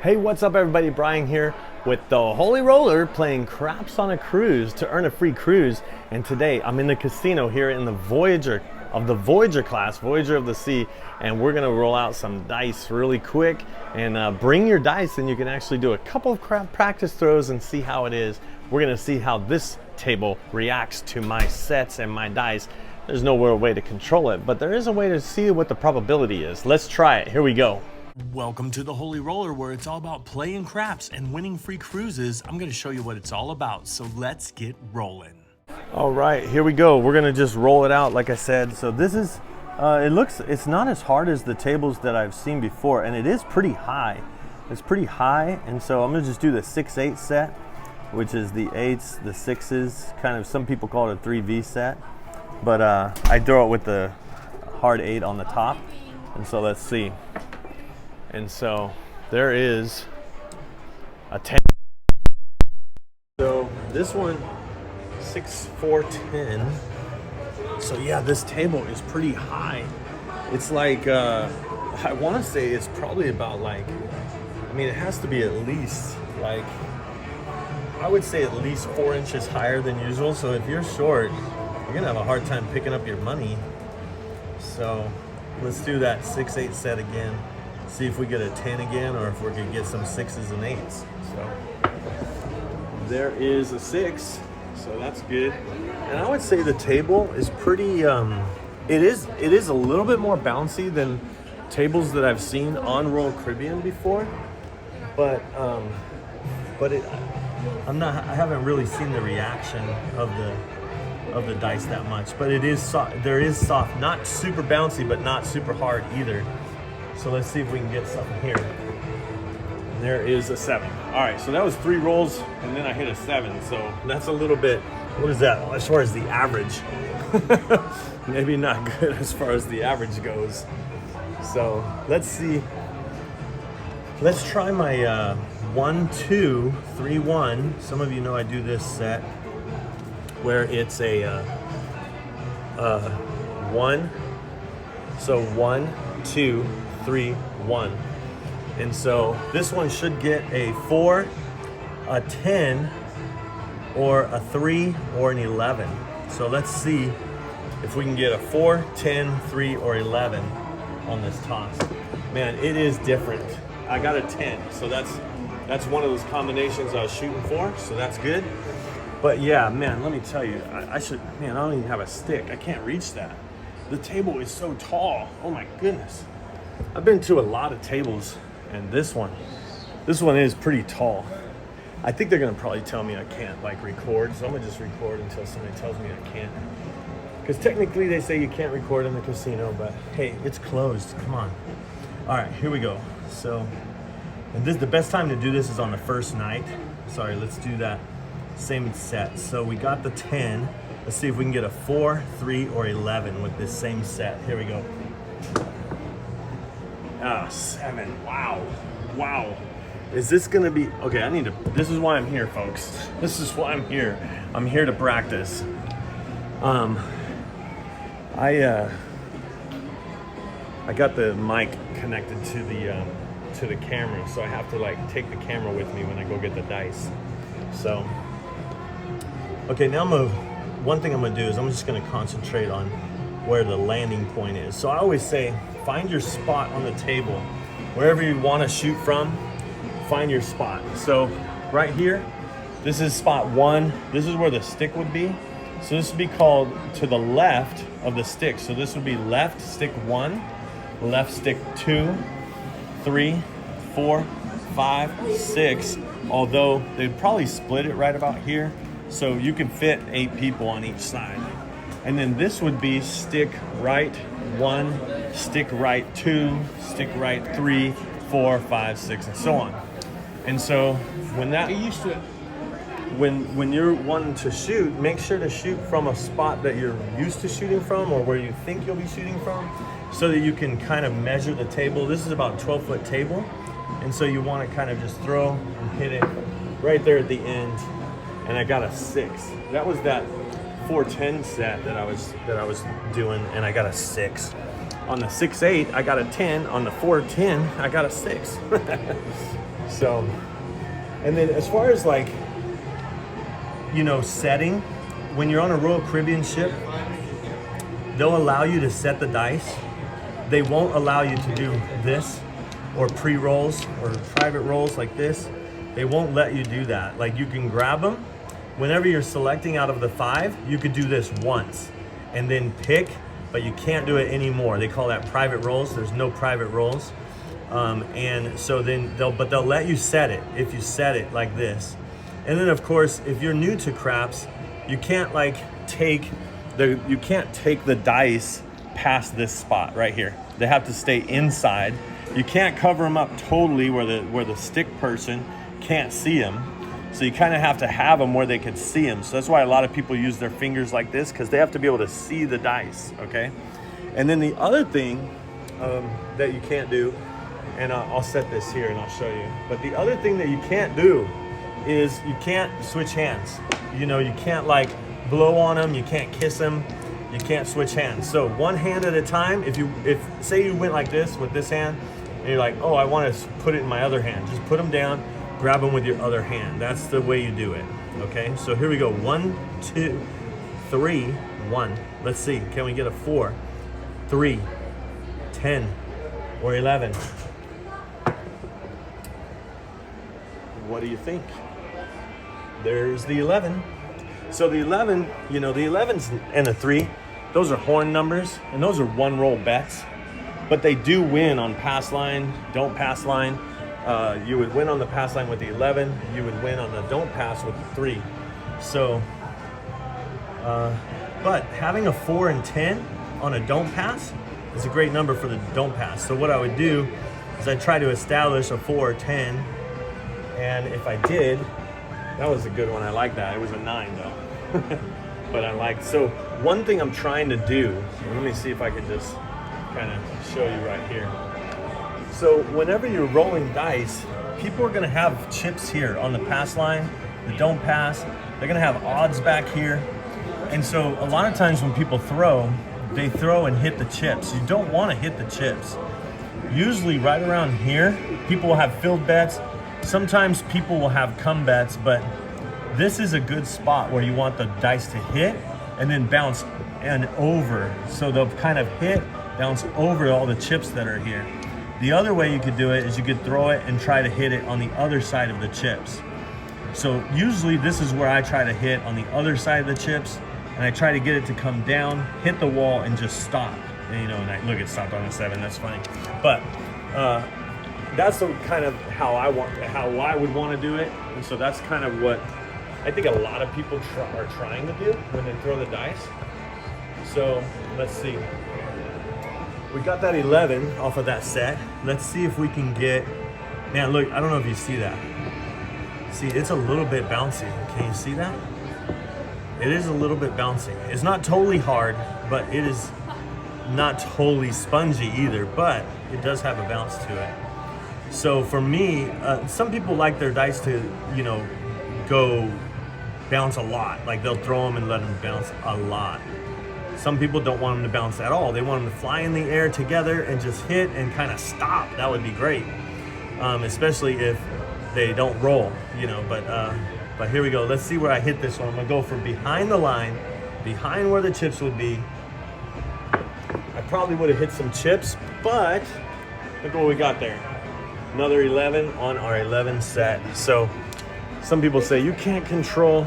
Hey, what's up everybody? Brian here with the Holy Roller playing craps on a cruise to earn a free cruise. And today I'm in the casino here in the Voyager class, Voyager of the Sea, and we're gonna roll out some dice really quick. And bring your dice and you can actually do a couple of practice throws and see how it is. We're gonna see how this table reacts to my sets and my dice. There's no real way to control it, but there is a way to see what the probability is. Let's try it. Here we go. Welcome to the Holy Roller, where it's all about playing craps and winning free cruises. I'm going to show you what it's all about, so let's get rolling. All right, here we go. We're gonna just roll it out like I said. So this is, it's not as hard as the tables that I've seen before, and it is pretty high. It's pretty high, and so I'm gonna just do the 6-8 set, which is the 8s, the 6s, kind of, some people call it a 3V set, but I throw it with the hard 8 on the top. And so let's see. And so there is a 10. So this one, 6, 4, 10. So yeah, this table is pretty high. It's like, I want to say it's probably about like, I mean, it has to be at least like, I would say at least 4 inches higher than usual. So if you're short, you're gonna have a hard time picking up your money. So let's do that 6-8 set again. See if we get a 10 again, or if we can get some 6s and 8s. So there is a 6, so that's good. And I would say the table is pretty, it is a little bit more bouncy than tables that I've seen on Royal Caribbean before, but I haven't really seen the reaction of the dice that much. But it is soft. There is soft, not super bouncy, but not super hard either. So let's see if we can get something here. And there is a 7. All right, so that was 3 rolls, and then I hit a 7. So that's a little bit, what is that, as far as the average? Maybe not good as far as the average goes. So let's see. Let's try my 1, 2, 3, 1. Some of you know I do this set where it's a 1. So 1, 2, 3, 1. And so this one should get a 4, a 10, or a 3, or an 11. So let's see if we can get a 4, 10, 3, or 11 on this toss. Man, it is different. I got a 10, so that's one of those combinations I was shooting for, so that's good. But yeah, man, let me tell you, I don't even have a stick. I can't reach that. The table is so tall. Oh my goodness. I've been to a lot of tables, and this one is pretty tall. I think they're gonna probably tell me I can't like record, so I'm gonna just record until somebody tells me I can't. Because technically they say you can't record in the casino, but hey, it's closed, come on. All right, here we go. So, and the best time to do this is on the first night. Sorry, let's do that same set. So we got the 10. Let's see if we can get a 4, 3, or 11 with this same set. Here we go. Ah, 7. Wow. Wow. Is this gonna be okay? This is why I'm here, folks. This is why I'm here. I'm here to practice. I got the mic connected to the camera, so I have to like take the camera with me when I go get the dice. So okay, now one thing I'm gonna do is I'm just gonna concentrate on where the landing point is. So I always say, find your spot on the table. Wherever you wanna shoot from, find your spot. So right here, this is spot 1. This is where the stick would be. So this would be called to the left of the stick. So this would be left stick 1, left stick 2, 3, 4, 5, 6. Although they'd probably split it right about here. So you can fit 8 people on each side. And then this would be stick right 1, stick right 2, stick right 3, 4, 5, 6, and so on. And so when that, Get used to it. when you're wanting to shoot, make sure to shoot from a spot that you're used to shooting from, or where you think you'll be shooting from, so that you can kind of measure the table. This is about a 12-foot table, and so you want to kind of just throw and hit it right there at the end. And I got a 6. That was that 410 set that I was doing, and I got a 6. On the 6-8, I got a 10. On the 4-10, I got a 6. So, and then as far as like, you know, setting, when you're on a Royal Caribbean ship, they'll allow you to set the dice. They won't allow you to do this or pre-rolls or private rolls like this. They won't let you do that. Like, you can grab them. Whenever you're selecting out of the 5, you could do this once and then pick, but you can't do it anymore. They call that private rolls. There's no private rolls. And so then they'll let you set it if you set it like this. And then of course, if you're new to craps, you can't like take the dice past this spot right here. They have to stay inside. You can't cover them up totally where the stick person can't see them. So you kind of have to have them where they could see them. So that's why a lot of people use their fingers like this, because they have to be able to see the dice, okay? And then the other thing that you can't do, and I'll set this here and I'll show you, but the other thing that you can't do is you can't switch hands. You know, you can't like blow on them, you can't kiss them, you can't switch hands. So one hand at a time. If say you went like this with this hand, and you're like, oh, I want to put it in my other hand, just put them down, grab them with your other hand. That's the way you do it, okay? So here we go, 1, 2, 3, 1. Let's see, can we get a 4, 3, 10, or 11? What do you think? There's the 11. So the 11, you know, the 11s and the 3, those are horn numbers, and those are one roll bets, but they do win on pass line, don't pass line. You would win on the pass line with the 11, you would win on the don't pass with the 3. So, but having a 4 and 10 on a don't pass is a great number for the don't pass. So what I would do is I'd try to establish a 4 or 10, and if I did, that was a good one. I like that. It was a 9 though. But I like, so one thing I'm trying to do, let me see if I could just kind of show you right here. So whenever you're rolling dice, people are gonna have chips here on the pass line, the don't pass. They're gonna have odds back here. And so a lot of times when people throw, they throw and hit the chips. You don't wanna hit the chips. Usually right around here, people will have filled bets. Sometimes people will have come bets, but this is a good spot where you want the dice to hit and then bounce and over. So they'll kind of hit, bounce over all the chips that are here. The other way you could do it is you could throw it and try to hit it on the other side of the chips. So usually this is where I try to hit on the other side of the chips, and I try to get it to come down, hit the wall, and just stop. And, you know, and look, it stopped on a 7. That's funny. But that's the kind of how I would want to do it. And so that's kind of what I think a lot of people are trying to do when they throw the dice. So let's see. We got that 11 off of that set. Let's see if we can get, man, look, I don't know if you see that. See, it's a little bit bouncy. Can you see that? It is a little bit bouncy. It's not totally hard, but it is not totally spongy either, but it does have a bounce to it. So for me, some people like their dice to, you know, go bounce a lot. Like they'll throw them and let them bounce a lot. Some people don't want them to bounce at all. They want them to fly in the air together and just hit and kind of stop. That would be great, especially if they don't roll, you know. But here we go. Let's see where I hit this one. I'm gonna go from behind the line, behind where the chips would be. I probably would have hit some chips, but look what we got there. Another 11 on our 11 set. So some people say you can't control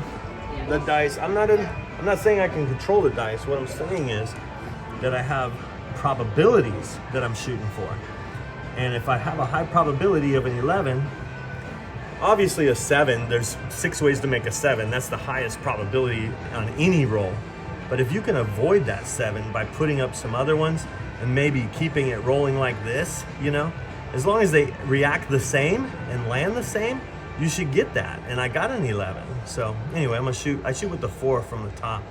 the dice. I'm not saying I can control the dice. What I'm saying is that I have probabilities that I'm shooting for. And if I have a high probability of an 11, obviously a 7, there's 6 ways to make a 7. That's the highest probability on any roll. But if you can avoid that 7 by putting up some other ones and maybe keeping it rolling like this, you know, as long as they react the same and land the same, you should get that. And I got an 11. So anyway, I'm gonna shoot. I shoot with the 4 from the top.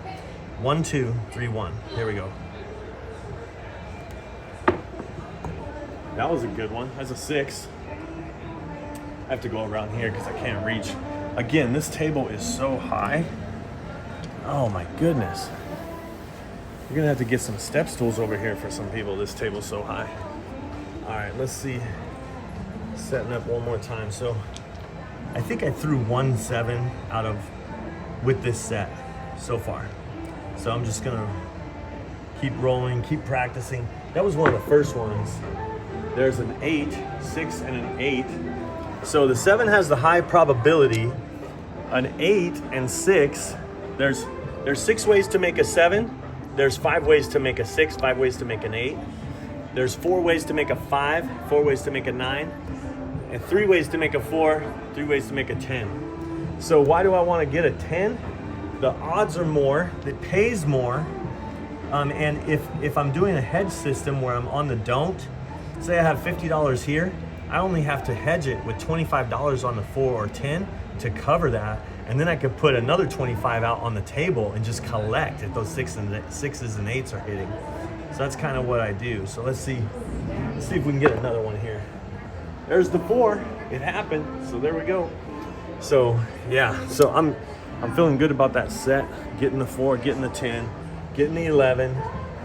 1, 2, 3, 1. Here we go. That was a good one. That's a 6. I have to go around here because I can't reach. Again, this table is so high. Oh my goodness. You're gonna have to get some step stools over here for some people. This table's so high. All right, let's see Setting up one more time. So I think I threw 1 7 out of with this set so far. So I'm just gonna keep rolling, keep practicing. That was one of the first ones. There's an 8, 6, and an 8. So the 7 has the high probability. An 8 and 6, there's 6 ways to make a 7. There's 5 ways to make a 6, 5 ways to make an 8. There's 4 ways to make a 5, 4 ways to make a 9, and 3 ways to make a 4, 3 ways to make a 10. So why do I want to get a 10? The odds are more, it pays more, and if I'm doing a hedge system where I'm on the don't, say I have $50 here, I only have to hedge it with $25 on the 4 or 10 to cover that, and then I could put another 25 out on the table and just collect if those 6s and 8s are hitting. So that's kind of what I do. So let's see if we can get another one here. There's the 4. It happened. So there we go. So yeah, so I'm feeling good about that set. Getting the 4, getting the 10, getting the 11.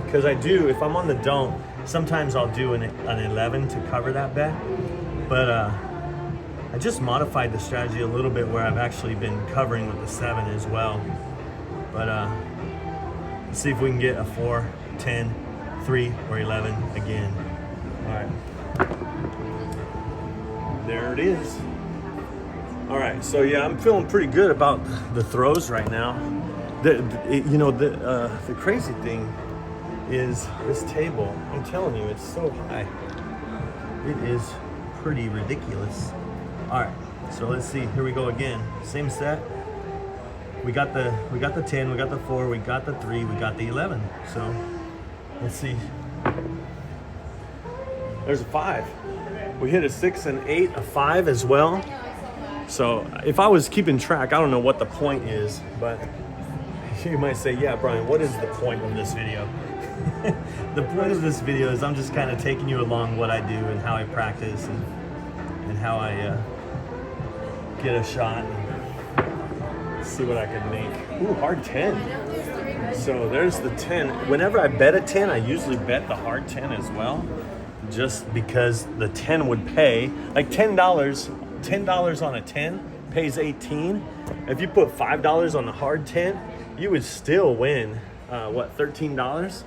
Because I do, if I'm on the don't, sometimes I'll do an 11 to cover that bet. But I just modified the strategy a little bit where I've actually been covering with the 7 as well. But let's see if we can get a 4, 10, 3, or 11 again. All right. There it is. All right, so yeah, I'm feeling pretty good about the throws right now. The crazy thing is this table. I'm telling you, it's so high. It is pretty ridiculous. All right, so let's see. Here we go again. Same set. We got the 10, we got the 4, we got the 3, we got the 11. So let's see. There's a 5. We hit a 6 and 8, a 5 as well. So if I was keeping track, I don't know what the point is, but you might say, yeah, Brian, what is the point of this video? The point of this video is I'm just kind of taking you along what I do and how I practice and how I get a shot and see what I can make. Ooh, hard 10. So there's the 10. Whenever I bet a 10, I usually bet the hard 10 as well, just because the 10 would pay. Like $10 on a 10 pays 18. If you put $5 on the hard 10, you would still win, $13?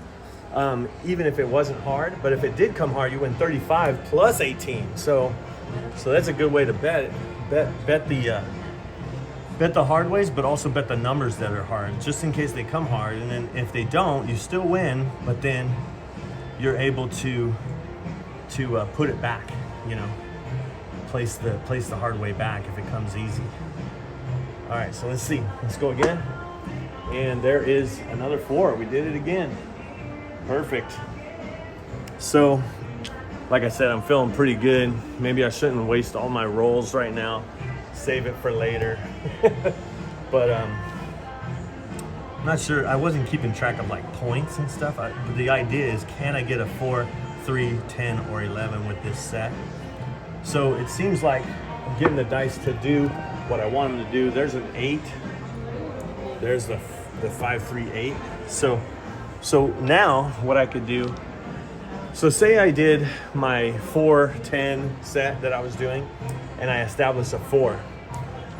Even if it wasn't hard. But if it did come hard, you win 35 plus 18. So that's a good way to bet it. Bet the hard ways, but also bet the numbers that are hard, just in case they come hard. And then if they don't, you still win, but then you're able to put it back, place the hard way back if it comes easy. All right, so let's see. Let's go again. And there is another 4. We did it again. Perfect. So, like I said, I'm feeling pretty good. Maybe I shouldn't waste all my rolls right now. Save it for later. But I'm not sure. I wasn't keeping track of like points and stuff. But the idea is, can I get a 4, 3, 10, or 11 with this set? So it seems like I'm getting the dice to do what I want them to do. There's an 8. There's the 5, 3, 8. So now what I could do, so say I did my 4, 10 set that I was doing, and I established a 4.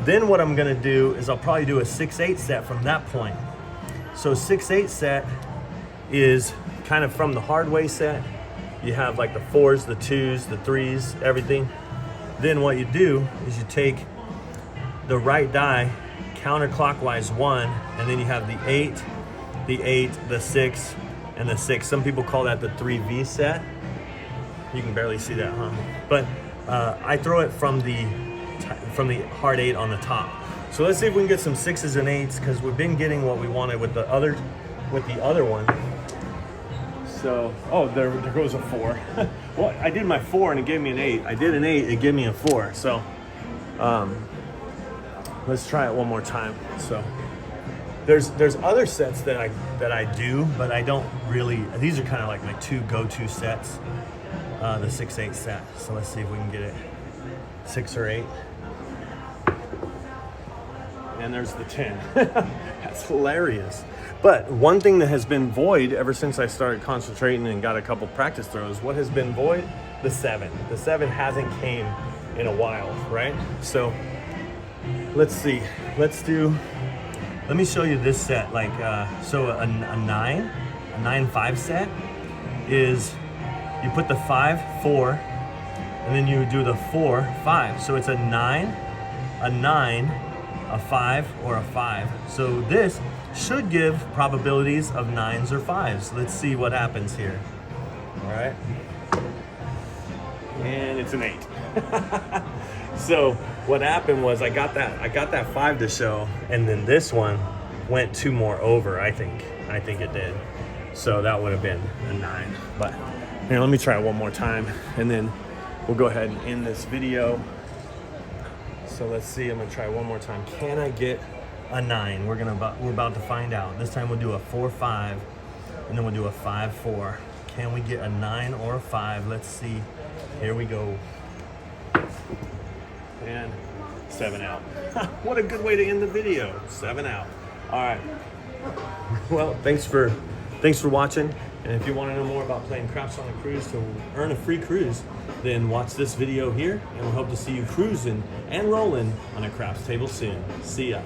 Then what I'm gonna do is I'll probably do a 6, 8 set from that point. So 6, 8 set is kind of from the hard way set. You have like the 4s, the 2s, the 3s, everything. Then what you do is you take the right die counterclockwise 1, and then you have the 8, the 6, and the 6. Some people call that the 3V set. You can barely see that, huh? But I throw it from the hard 8 on the top. So let's see if we can get some 6s and 8s, because we've been getting what we wanted with the other one. So, oh, there goes a 4. Well, I did my 4 and it gave me an 8. I did an 8, it gave me a 4. So, let's try it one more time. So, there's other sets that I do, but I don't really. These are kind of like my 2 go-to sets. The 6, 8 set. So let's see if we can get it 6 or 8. And there's the 10. That's hilarious. But one thing that has been void ever since I started concentrating and got a couple practice throws, what has been void? The 7. The 7 hasn't came in a while, right? So let's see. Let me show you this set. Like, so a 9-5 set is you put the 5, 4, and then you do the 4, 5. So it's a 9, a 5, or a 5. So this should give probabilities of 9s or 5s. Let's see what happens here. All right. And it's an 8. So what happened was I got that 5 to show, and then this one went 2 more over, I think it did. So that would have been a 9. But here, let me try it one more time, and then we'll go ahead and end this video. So let's see, I'm gonna try one more time. Can I get a 9? We're about to find out. This time we'll do a 4, 5, and then we'll do a 5, 4. Can we get a 9 or a 5? Let's see. Here we go. And 7 out. What a good way to end the video. 7 out. All right. Well, thanks for watching. And if you want to know more about playing craps on a cruise to earn a free cruise, then watch this video here, and we'll hope to see you cruising and rolling on a craps table soon. See ya.